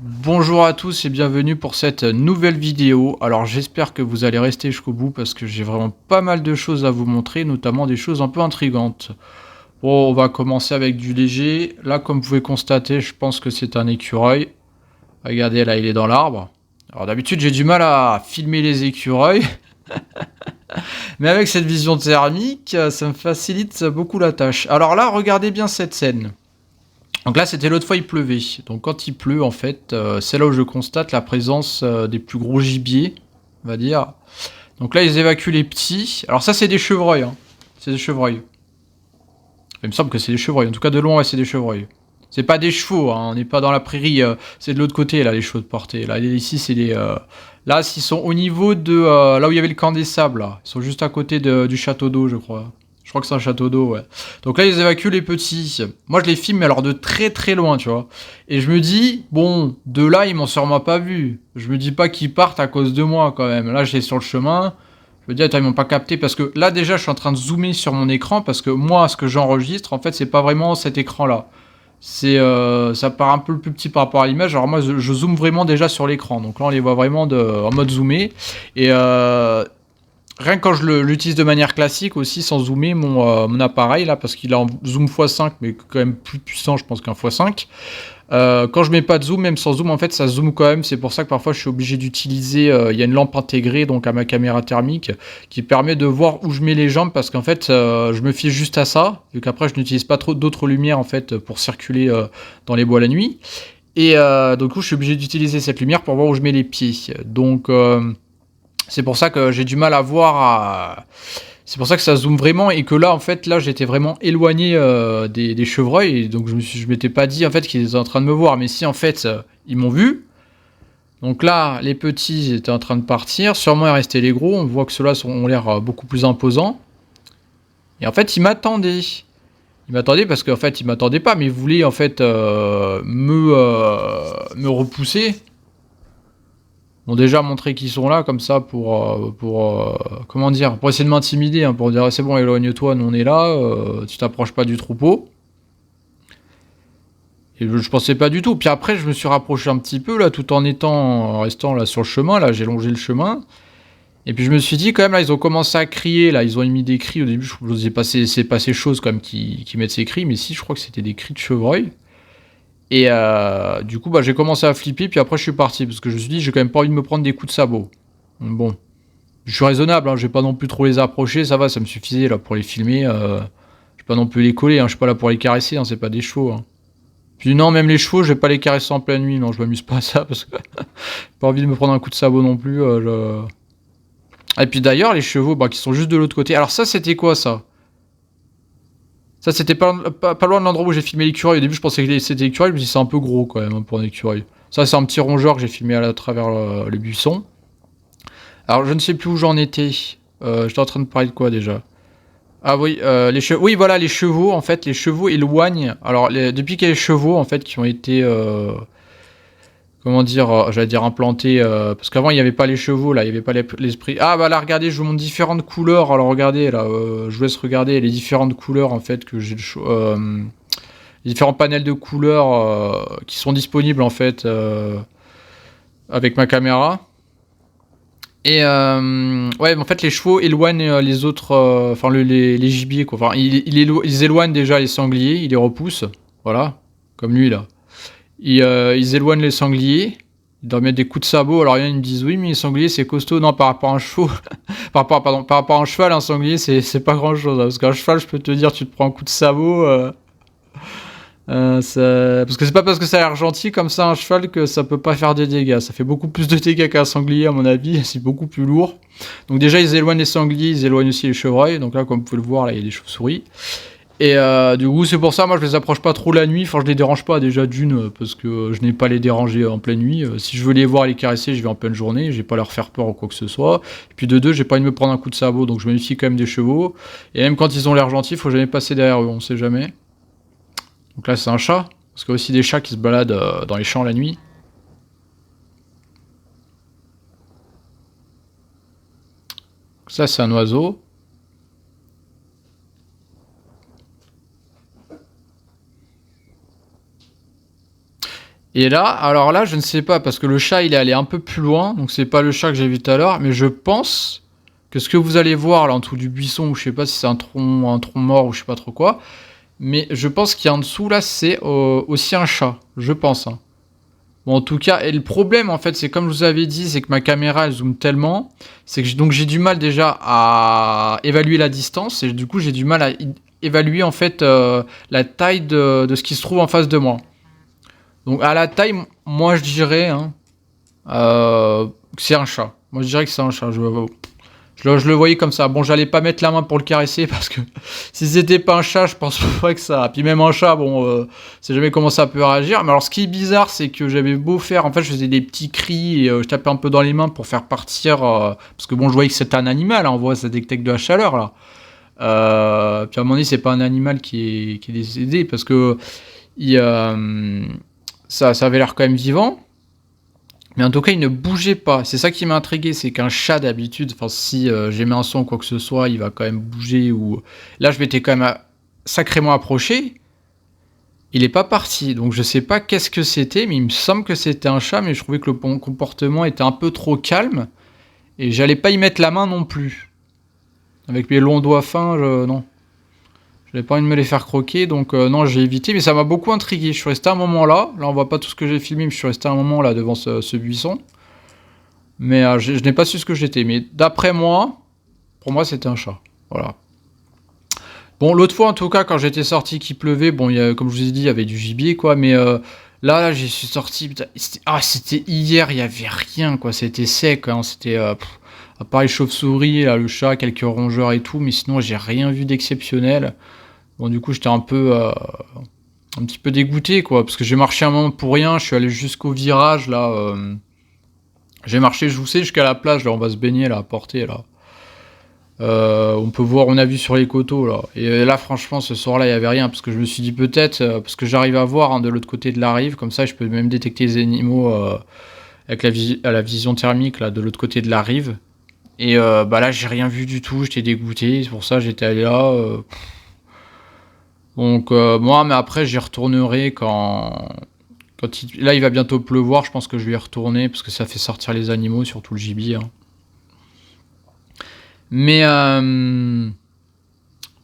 Bonjour à tous et bienvenue pour cette nouvelle vidéo. Alors j'espère que vous allez rester jusqu'au bout parce que j'ai vraiment pas mal de choses à vous montrer, notamment des choses un peu intrigantes. Bon, on va commencer avec du léger. Là, comme vous pouvez constater, je pense que c'est un écureuil. Regardez, là, il est dans l'arbre. Alors d'habitude, j'ai du mal à filmer les écureuils, mais avec cette vision thermique, ça me facilite beaucoup la tâche. Alors là, regardez bien cette scène. Donc là, c'était l'autre fois, il pleuvait. Donc quand il pleut, en fait, c'est là où je constate la présence des plus gros gibiers, on va dire. Donc là, ils évacuent les petits. Alors ça, c'est des chevreuils, hein. C'est des chevreuils. Il me semble que c'est des chevreuils. En tout cas, de loin, ouais, c'est des chevreuils. C'est pas des chevaux, hein. On n'est pas dans la prairie. C'est de l'autre côté, là, les chevaux de portée. Là, ici, c'est des... Là, ils sont au niveau de... là où il y avait le camp des sables, là. Ils sont juste à côté du château d'eau, je crois. Je crois que c'est un château d'eau, ouais. Donc là, ils évacuent les petits. Moi, je les filme, mais alors de très très loin, tu vois. Et je me dis, bon, de là, ils m'ont sûrement pas vu. Je me dis pas qu'ils partent à cause de moi, quand même. Là, j'étais sur le chemin. Je me dis, attends, ils m'ont pas capté. Parce que là, déjà, je suis en train de zoomer sur mon écran. Parce que moi, ce que j'enregistre, en fait, c'est pas vraiment cet écran-là. Ça part un peu plus petit par rapport à l'image. Alors moi, je zoome vraiment déjà sur l'écran. Donc là, on les voit vraiment en mode zoomé. Et rien que quand je l'utilise de manière classique aussi, sans zoomer mon appareil, là, parce qu'il est en zoom x5, mais quand même plus puissant, je pense, qu'un x5. Quand je mets pas de zoom, même sans zoom, en fait, ça zoome quand même. C'est pour ça que parfois, je suis obligé d'utiliser... Il y a une lampe intégrée donc à ma caméra thermique qui permet de voir où je mets les jambes, parce qu'en fait, je me fie juste à ça, vu qu'après, je n'utilise pas trop d'autres lumières, en fait, pour circuler dans les bois la nuit. Et donc, du coup, je suis obligé d'utiliser cette lumière pour voir où je mets les pieds. Donc... c'est pour ça que j'ai du mal à voir. C'est pour ça que ça zoome vraiment et que là, en fait, là, j'étais vraiment éloigné des chevreuils et donc je m'étais pas dit en fait qu'ils étaient en train de me voir. Mais si en fait ils m'ont vu. Donc là, les petits étaient en train de partir. Sûrement, il restait les gros. On voit que ceux-là ont l'air beaucoup plus imposants. Et en fait, ils m'attendaient. Ils m'attendaient parce qu'en fait, ils m'attendaient pas, mais ils voulaient en fait me repousser. Bon, déjà montrer qu'ils sont là comme ça comment dire, pour essayer de m'intimider, hein, pour dire c'est bon, éloigne-toi, nous on est là, tu t'approches pas du troupeau. Et je pensais pas du tout. Puis après, je me suis rapproché un petit peu là, tout en restant là sur le chemin. Là, j'ai longé le chemin. Et puis je me suis dit quand même là, ils ont commencé à crier. Là, ils ont émis des cris. Au début, je n'osais pas c'est pas ces choses quand même qui mettent ces cris, mais si, je crois que c'était des cris de chevreuil. Et du coup, bah, j'ai commencé à flipper. Puis après, je suis parti parce que je me suis dit, j'ai quand même pas envie de me prendre des coups de sabot. Bon, je suis raisonnable, hein, je vais pas non plus trop les approcher, ça va, ça me suffisait là pour les filmer. Je vais pas non plus les coller, hein, je suis pas là pour les caresser, hein, c'est pas des chevaux. Hein. Puis non, même les chevaux, je vais pas les caresser en pleine nuit, non, je m'amuse pas à ça parce que j'ai pas envie de me prendre un coup de sabot non plus. Et puis d'ailleurs, les chevaux bah, qui sont juste de l'autre côté. Alors ça, c'était quoi ça? Ça, c'était pas loin de l'endroit où j'ai filmé l'écureuil. Au début, je pensais que c'était l'écureuil, je me suis dit c'est un peu gros quand même hein, pour un écureuil. Ça, c'est un petit rongeur que j'ai filmé à travers le buisson. Alors, je ne sais plus où j'en étais. J'étais en train de parler de quoi déjà? Ah oui, les chevaux. Oui, voilà, les chevaux. En fait, les chevaux éloignent. Alors, depuis qu'il y a les chevaux, en fait, qui ont été, comment dire, j'allais dire implantés, parce qu'avant il n'y avait pas les chevaux, là, il n'y avait pas l'esprit. Ah bah là, regardez, je vous montre différentes couleurs. Alors regardez, là, je vous laisse regarder les différentes couleurs en fait que j'ai les différents panels de couleurs qui sont disponibles en fait avec ma caméra. Et ouais, en fait, les chevaux éloignent les autres, enfin les gibiers, quoi. Enfin, ils éloignent déjà les sangliers, ils les repoussent, voilà, comme lui là. Ils éloignent les sangliers, ils leur mettent des coups de sabot. Alors il y en a qui me disent oui, mais les sangliers c'est costaud. Non, par rapport à un chevaux, par rapport à un cheval, un sanglier c'est pas grand chose. Hein, parce qu'un cheval, je peux te dire, tu te prends un coup de sabot. Parce que c'est pas parce que ça a l'air gentil comme ça un cheval que ça peut pas faire des dégâts. Ça fait beaucoup plus de dégâts qu'un sanglier à mon avis, c'est beaucoup plus lourd. Donc déjà ils éloignent les sangliers, ils éloignent aussi les chevreuils. Donc là comme vous pouvez le voir, là il y a des chauves-souris. Et du coup c'est pour ça moi je les approche pas trop la nuit, enfin je les dérange pas déjà d'une parce que je n'ai pas les déranger en pleine nuit. Si je veux les voir et les caresser, je vais en pleine journée, je vais pas leur faire peur ou quoi que ce soit. Et puis de deux, j'ai pas envie de me prendre un coup de sabot, donc je me méfie quand même des chevaux. Et même quand ils ont l'air gentils, faut jamais passer derrière eux, on sait jamais. Donc là, c'est un chat. Parce qu'il y a aussi des chats qui se baladent dans les champs la nuit. Donc ça, c'est un oiseau. Et là, alors là, je ne sais pas, parce que le chat, il est allé un peu plus loin, donc c'est pas le chat que j'ai vu tout à l'heure, mais je pense que ce que vous allez voir là en dessous du buisson, ou je sais pas si c'est un tronc mort ou je sais pas trop quoi, mais je pense qu'il y a en dessous là, c'est aussi un chat, je pense. Hein. Bon, en tout cas, et le problème en fait, c'est comme je vous avais dit, c'est que ma caméra elle zoome tellement, c'est que donc j'ai du mal déjà à évaluer la distance, et du coup j'ai du mal à évaluer en fait la taille de ce qui se trouve en face de moi. Donc à la taille, moi je dirais hein, que c'est un chat. Moi je dirais que c'est un chat. Je le voyais comme ça. Bon, j'allais pas mettre la main pour le caresser parce que si c'était pas un chat, je pense pas que ça. Puis même un chat, bon, c'est jamais comment ça peut réagir. Mais alors ce qui est bizarre, c'est que j'avais beau faire, en fait, je faisais des petits cris et je tapais un peu dans les mains pour faire partir, parce que bon, je voyais que c'était un animal. Hein, on voit ça détecte de la chaleur là. Puis à un moment donné, c'est pas un animal qui est décédé parce que il, ça avait l'air quand même vivant. Mais en tout cas, il ne bougeait pas. C'est ça qui m'a intrigué, c'est qu'un chat d'habitude, enfin si j'émets un son ou quoi que ce soit, il va quand même bouger. Ou là, je m'étais quand même sacrément approché. Il n'est pas parti, donc je sais pas qu'est-ce que c'était, mais il me semble que c'était un chat, mais je trouvais que le comportement était un peu trop calme et j'allais pas y mettre la main non plus. Avec mes longs doigts fins, non. J'avais pas envie de me les faire croquer, donc non, j'ai évité, mais ça m'a beaucoup intrigué. Je suis resté un moment là. Là, on voit pas tout ce que j'ai filmé, mais je suis resté un moment là devant ce buisson. Mais je n'ai pas su ce que j'étais. Mais d'après moi, pour moi, c'était un chat. Voilà. Bon, l'autre fois, en tout cas, quand j'étais sorti, qu'il pleuvait, bon, comme je vous ai dit, il y avait du gibier, quoi. Mais là, j'y suis sorti. Putain, c'était hier, il y avait rien, quoi. C'était sec, hein. C'était à part les chauves-souris, là, le chat, quelques rongeurs et tout. Mais sinon, j'ai rien vu d'exceptionnel. Bon, du coup, j'étais un petit peu dégoûté, quoi. Parce que j'ai marché un moment pour rien. Je suis allé jusqu'au virage, là. J'ai marché, je vous sais, jusqu'à la plage, là, on va se baigner, là, à Portée, là. On peut voir, on a vu sur les coteaux, là. Et là, franchement, ce soir-là, il n'y avait rien, parce que je me suis dit peut-être, parce que j'arrive à voir hein, de l'autre côté de la rive, comme ça, je peux même détecter les animaux avec la vision thermique, là, de l'autre côté de la rive. Et bah là, j'ai rien vu du tout, j'étais dégoûté, c'est pour ça que j'étais allé là. Donc, moi, mais après, j'y retournerai là, il va bientôt pleuvoir, je pense que je vais y retourner, parce que ça fait sortir les animaux, surtout le gibier. Hein. Mais,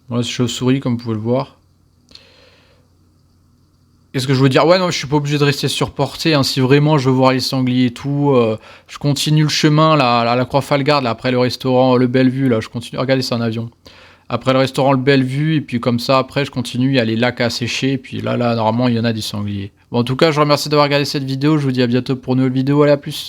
voilà, c'est chauve-souris, comme vous pouvez le voir. Qu'est-ce que je veux dire? Ouais, non, je suis pas obligé de rester sur Portée. Hein. Si vraiment je veux voir les sangliers et tout, je continue le chemin, là, à la Croix-Falgarde, là, après le restaurant Le Bellevue, là, je continue. Regardez, c'est un avion. Après le restaurant Le Bellevue, et puis comme ça, après, je continue, il y a les lacs à sécher, et puis là, normalement, il y en a des sangliers. Bon, en tout cas, je vous remercie d'avoir regardé cette vidéo, je vous dis à bientôt pour une nouvelle vidéo, allez, à plus.